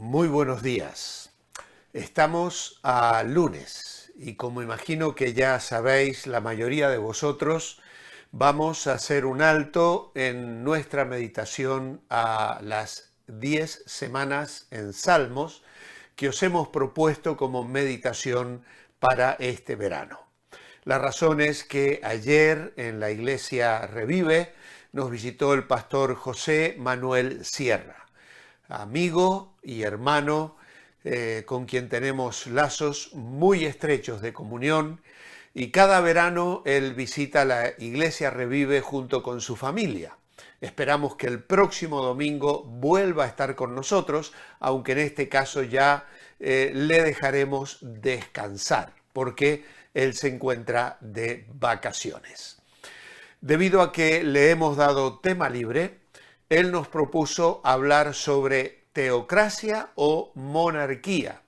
Muy buenos días. Estamos a lunes y como imagino que ya sabéis la mayoría de vosotros, vamos a hacer un alto en nuestra meditación a las 10 semanas en Salmos que os hemos propuesto como meditación para este verano. La razón es que ayer en la iglesia Revive nos visitó el pastor José Manuel Sierra, amigo y hermano con quien tenemos lazos muy estrechos de comunión, y cada verano él visita la iglesia Revive junto con su familia. Esperamos que el próximo domingo vuelva a estar con nosotros, aunque en este caso ya le dejaremos descansar, porque él se encuentra de vacaciones. Debido a que le hemos dado tema libre, él nos propuso hablar sobre teocracia o monarquía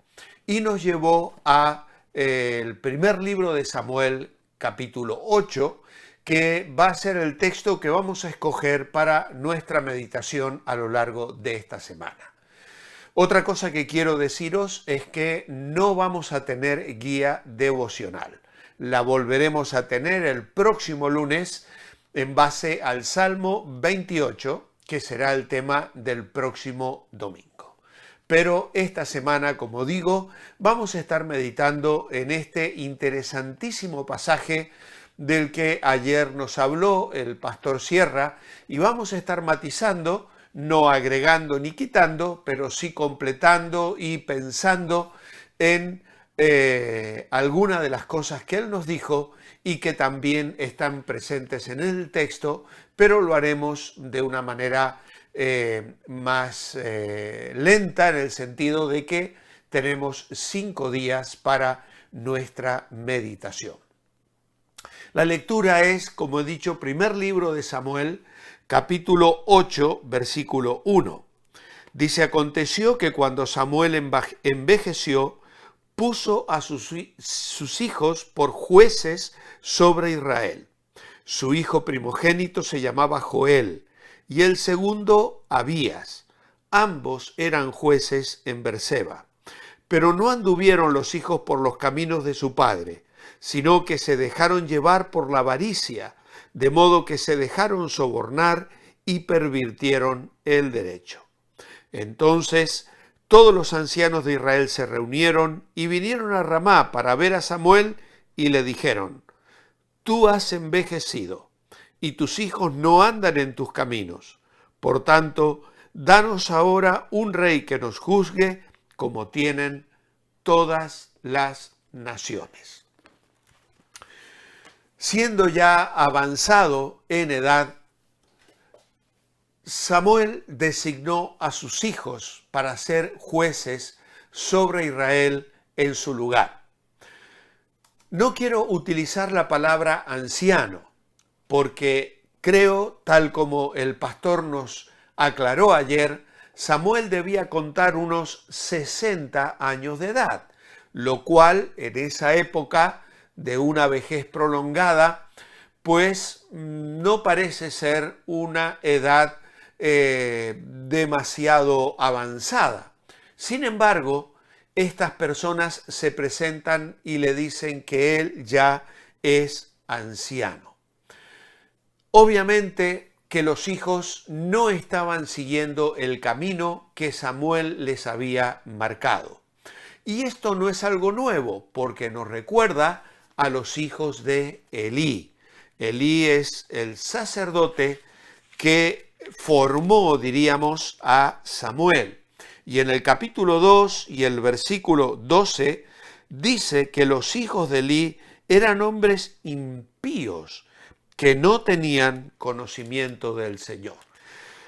y nos llevó a el primer libro de Samuel, capítulo 8, que va a ser el texto que vamos a escoger para nuestra meditación a lo largo de esta semana. Otra cosa que quiero deciros es que no vamos a tener guía devocional. La volveremos a tener el próximo lunes en base al Salmo 28, que será el tema del próximo domingo. Pero esta semana, como digo, vamos a estar meditando en este interesantísimo pasaje del que ayer nos habló el pastor Sierra, y vamos a estar matizando, no agregando ni quitando, pero sí completando y pensando en algunas de las cosas que él nos dijo y que también están presentes en el texto, pero lo haremos de una manera más lenta, en el sentido de que tenemos 5 días para nuestra meditación. La lectura es, como he dicho, primer libro de Samuel, capítulo 8, versículo 1. Dice: aconteció que cuando Samuel envejeció, puso a sus hijos por jueces sobre Israel. Su hijo primogénito se llamaba Joel y el segundo Abías. Ambos eran jueces en Berseba. Pero no anduvieron los hijos por los caminos de su padre, sino que se dejaron llevar por la avaricia, de modo que se dejaron sobornar y pervirtieron el derecho. Entonces todos los ancianos de Israel se reunieron y vinieron a Ramá para ver a Samuel y le dijeron: tú has envejecido y tus hijos no andan en tus caminos. Por tanto, danos ahora un rey que nos juzgue como tienen todas las naciones. Siendo ya avanzado en edad, Samuel designó a sus hijos para ser jueces sobre Israel en su lugar. No quiero utilizar la palabra anciano, porque creo, tal como el pastor nos aclaró ayer, Samuel debía contar unos 60 años de edad, lo cual en esa época de una vejez prolongada, pues no parece ser una edad demasiado avanzada. Sin embargo, estas personas se presentan y le dicen que él ya es anciano. Obviamente que los hijos no estaban siguiendo el camino que Samuel les había marcado. Y esto no es algo nuevo, porque nos recuerda a los hijos de Elí. Elí es el sacerdote que formó, diríamos, a Samuel. Y en el capítulo 2 y el versículo 12 dice que los hijos de Elí eran hombres impíos que no tenían conocimiento del Señor.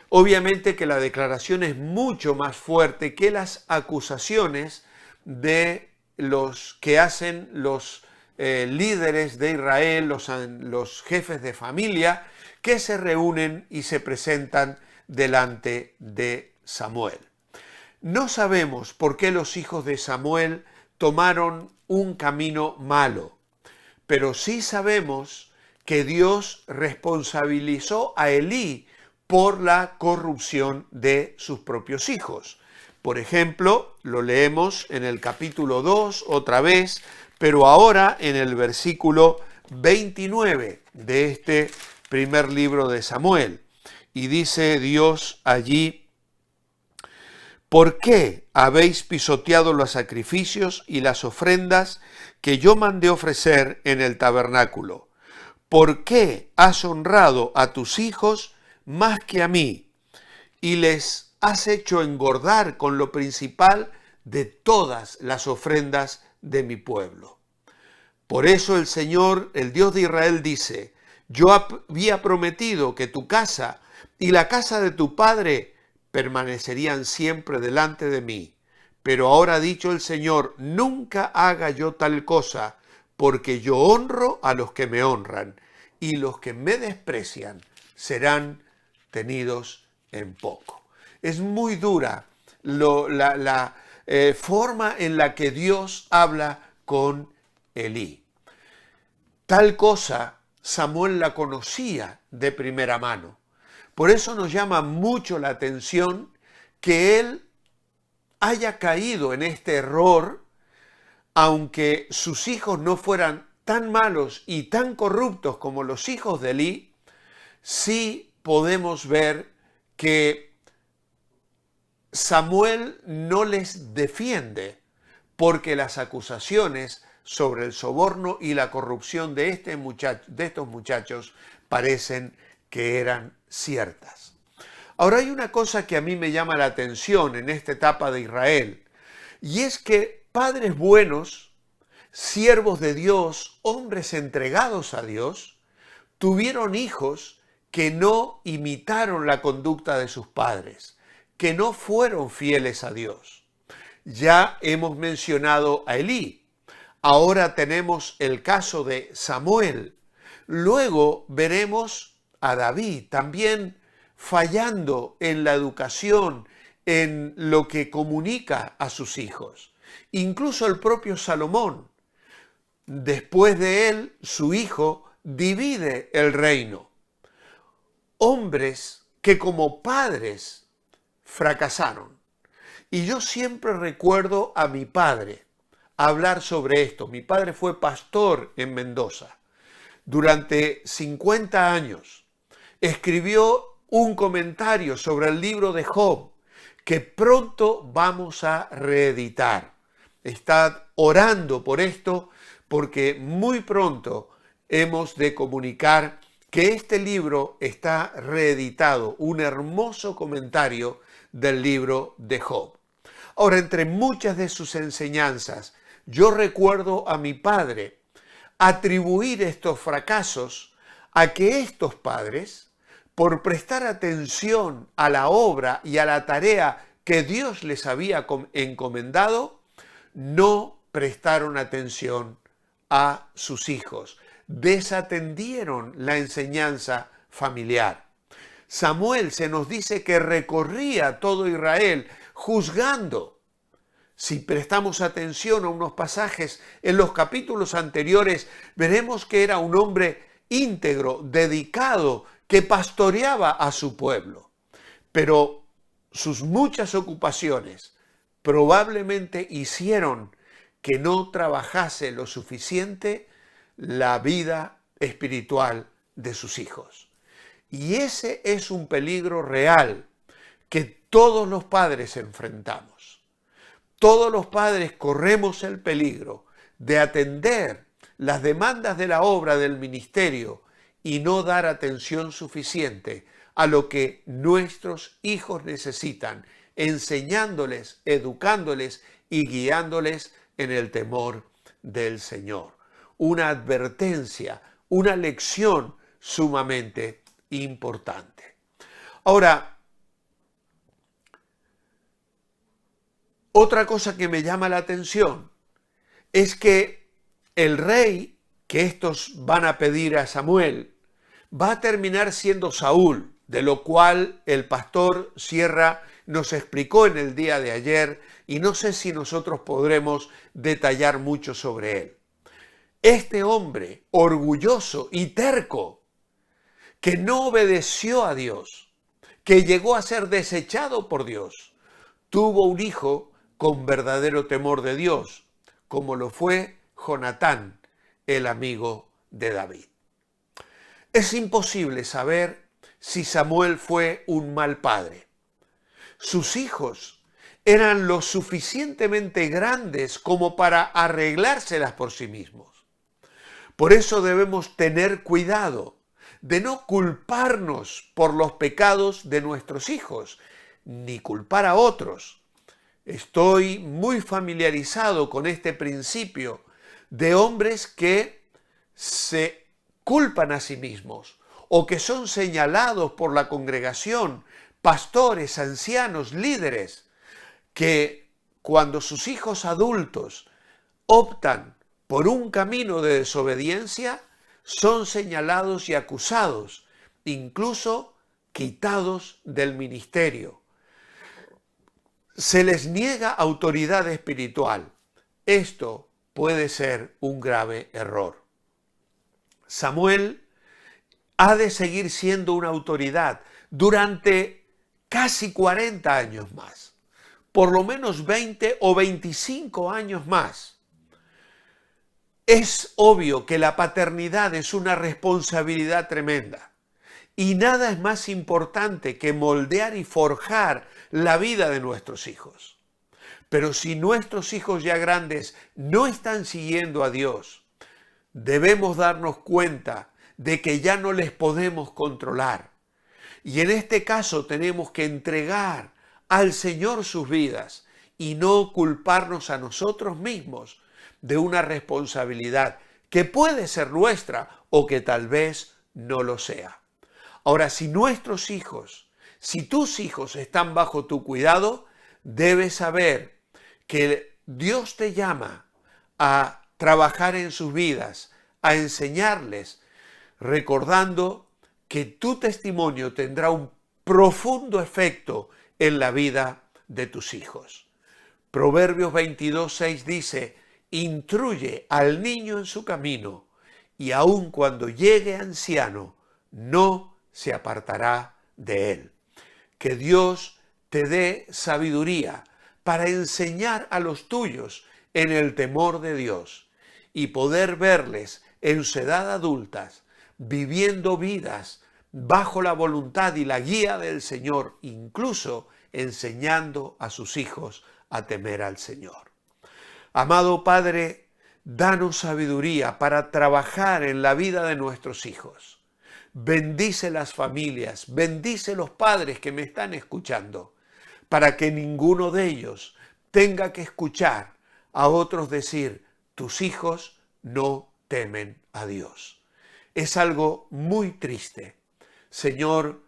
Obviamente que la declaración es mucho más fuerte que las acusaciones de los que hacen los líderes de Israel, los jefes de familia, que se reúnen y se presentan delante de Samuel. No sabemos por qué los hijos de Samuel tomaron un camino malo, pero sí sabemos que Dios responsabilizó a Elí por la corrupción de sus propios hijos. Por ejemplo, lo leemos en el capítulo 2 otra vez, pero ahora en el versículo 29 de este primer libro de Samuel. Y dice Dios allí: ¿por qué habéis pisoteado los sacrificios y las ofrendas que yo mandé ofrecer en el tabernáculo? ¿Por qué has honrado a tus hijos más que a mí y les has hecho engordar con lo principal de todas las ofrendas de mi pueblo? Por eso el Señor, el Dios de Israel, dice: yo había prometido que tu casa y la casa de tu padre permanecerían siempre delante de mí. Pero ahora ha dicho el Señor: nunca haga yo tal cosa, porque yo honro a los que me honran, y los que me desprecian serán tenidos en poco. Es muy dura la forma en la que Dios habla con Elí. Tal cosa Samuel la conocía de primera mano. Por eso nos llama mucho la atención que él haya caído en este error, aunque sus hijos no fueran tan malos y tan corruptos como los hijos de Elí. Sí podemos ver que Samuel no les defiende, porque las acusaciones sobre el soborno y la corrupción de estos muchachos parecen que eran ciertas. Ahora, hay una cosa que a mí me llama la atención en esta etapa de Israel, y es que padres buenos, siervos de Dios, hombres entregados a Dios, tuvieron hijos que no imitaron la conducta de sus padres, que no fueron fieles a Dios. Ya hemos mencionado a Elí. Ahora tenemos el caso de Samuel. Luego veremos a David también fallando en la educación, en lo que comunica a sus hijos. Incluso el propio Salomón. Después de él, su hijo divide el reino. Hombres que como padres fracasaron. Y yo siempre recuerdo a mi padre hablar sobre esto. Mi padre fue pastor en Mendoza. Durante 50 años escribió un comentario sobre el libro de Job que pronto vamos a reeditar. Estad orando por esto, porque muy pronto hemos de comunicar que este libro está reeditado, un hermoso comentario del libro de Job. Ahora, entre muchas de sus enseñanzas, yo recuerdo a mi padre atribuir estos fracasos a que estos padres, por prestar atención a la obra y a la tarea que Dios les había encomendado, no prestaron atención a sus hijos, desatendieron la enseñanza familiar. Samuel se nos dice que recorría todo Israel juzgando. Si prestamos atención a unos pasajes en los capítulos anteriores, veremos que era un hombre íntegro, dedicado, que pastoreaba a su pueblo. Pero sus muchas ocupaciones probablemente hicieron que no trabajase lo suficiente la vida espiritual de sus hijos. Y ese es un peligro real que todos los padres enfrentamos. Todos los padres corremos el peligro de atender las demandas de la obra del ministerio y no dar atención suficiente a lo que nuestros hijos necesitan, enseñándoles, educándoles y guiándoles en el temor del Señor. Una advertencia, una lección sumamente importante. Ahora, otra cosa que me llama la atención es que el rey que estos van a pedir a Samuel va a terminar siendo Saúl, de lo cual el pastor Sierra nos explicó en el día de ayer y no sé si nosotros podremos detallar mucho sobre él. Este hombre orgulloso y terco, que no obedeció a Dios, que llegó a ser desechado por Dios, tuvo un hijo con verdadero temor de Dios, como lo fue Jonatán, el amigo de David. Es imposible saber si Samuel fue un mal padre. Sus hijos eran lo suficientemente grandes como para arreglárselas por sí mismos. Por eso debemos tener cuidado de no culparnos por los pecados de nuestros hijos, ni culpar a otros. Estoy muy familiarizado con este principio de hombres que se culpan a sí mismos o que son señalados por la congregación, pastores, ancianos, líderes, que cuando sus hijos adultos optan por un camino de desobediencia, son señalados y acusados, incluso quitados del ministerio. Se les niega autoridad espiritual. Esto puede ser un grave error. Samuel ha de seguir siendo una autoridad durante casi 40 años más, por lo menos 20 o 25 años más. Es obvio que la paternidad es una responsabilidad tremenda y nada es más importante que moldear y forjar la vida de nuestros hijos. Pero si nuestros hijos ya grandes no están siguiendo a Dios, debemos darnos cuenta de que ya no les podemos controlar. Y en este caso tenemos que entregar al Señor sus vidas y no culparnos a nosotros mismos de una responsabilidad que puede ser nuestra o que tal vez no lo sea. Ahora, si nuestros hijos, si tus hijos están bajo tu cuidado, debes saber que Dios te llama a trabajar en sus vidas, a enseñarles, recordando que tu testimonio tendrá un profundo efecto en la vida de tus hijos. Proverbios 22:6 dice: instruye al niño en su camino, y aun cuando llegue anciano, no se apartará de él. Que Dios te dé sabiduría para enseñar a los tuyos en el temor de Dios y poder verles en su edad adultas, viviendo vidas bajo la voluntad y la guía del Señor, incluso enseñando a sus hijos a temer al Señor. Amado Padre, danos sabiduría para trabajar en la vida de nuestros hijos. Bendice las familias, bendice los padres que me están escuchando, para que ninguno de ellos tenga que escuchar a otros decir: tus hijos no temen a Dios. Es algo muy triste. Señor,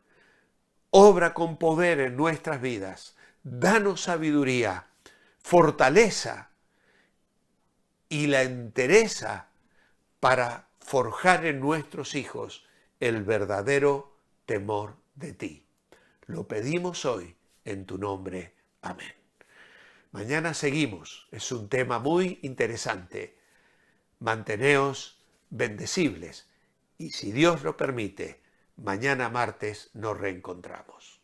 obra con poder en nuestras vidas. Danos sabiduría, fortaleza y la entereza para forjar en nuestros hijos el verdadero temor de ti. Lo pedimos hoy en tu nombre. Amén. Mañana seguimos. Es un tema muy interesante. Manteneos bendecibles y, si Dios lo permite, mañana martes nos reencontramos.